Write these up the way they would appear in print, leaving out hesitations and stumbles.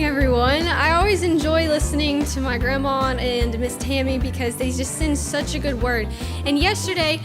morning, everyone. I always enjoy listening to my grandma and Miss Tammy because they just send such a good word. And yesterday,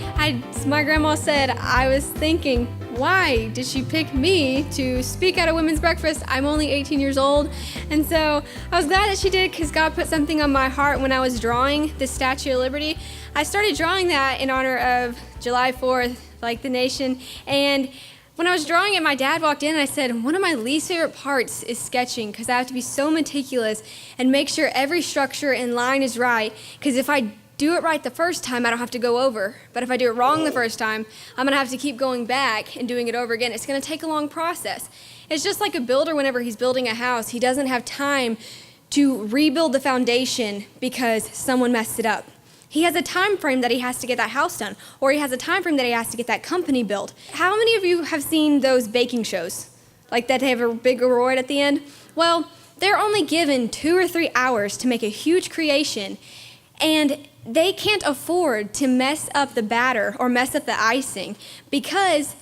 my grandma said, I was thinking, why did she pick me to speak at a women's breakfast? I'm only 18 years old. And so I was glad that she did because God put something on my heart when I was drawing the Statue of Liberty. I started drawing that in honor of July 4th, like the nation. And when I was drawing it, my dad walked in and I said, one of my least favorite parts is sketching because I have to be so meticulous and make sure every structure and line is right, because if I do it right the first time, I don't have to go over. But if I do it wrong the first time, I'm going to have to keep going back and doing it over again. It's going to take a long process. It's just like a builder whenever he's building a house. He doesn't have time to rebuild the foundation because someone messed it up. He has a time frame that he has to get that house done, or he has a time frame that he has to get that company built. How many of you have seen those baking shows? Like that they have a big reward at the end? Well, they're only given 2 or 3 hours to make a huge creation, and they can't afford to mess up the batter or mess up the icing because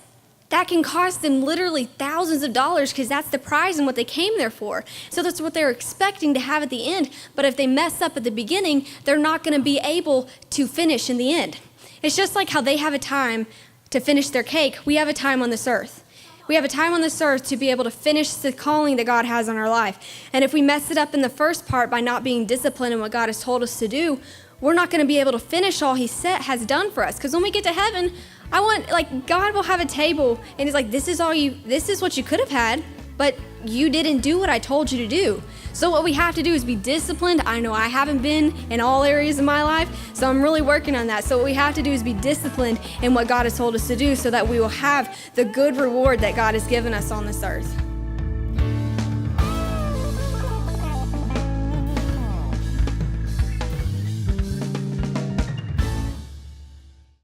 that can cost them literally thousands of dollars because that's the prize and what they came there for. So that's what they're expecting to have at the end. But if they mess up at the beginning, they're not going to be able to finish in the end. It's just like how they have a time to finish their cake. We have a time on this earth. We have a time on this earth to be able to finish the calling that God has on our life. And if we mess it up in the first part by not being disciplined in what God has told us to do, we're not going to be able to finish all He has done for us. Because when we get to heaven, God will have a table, and He's like, this is what you could have had, but you didn't do what I told you to do. So what we have to do is be disciplined. I know I haven't been in all areas of my life, so I'm really working on that. So what we have to do is be disciplined in what God has told us to do so that we will have the good reward that God has given us on this earth.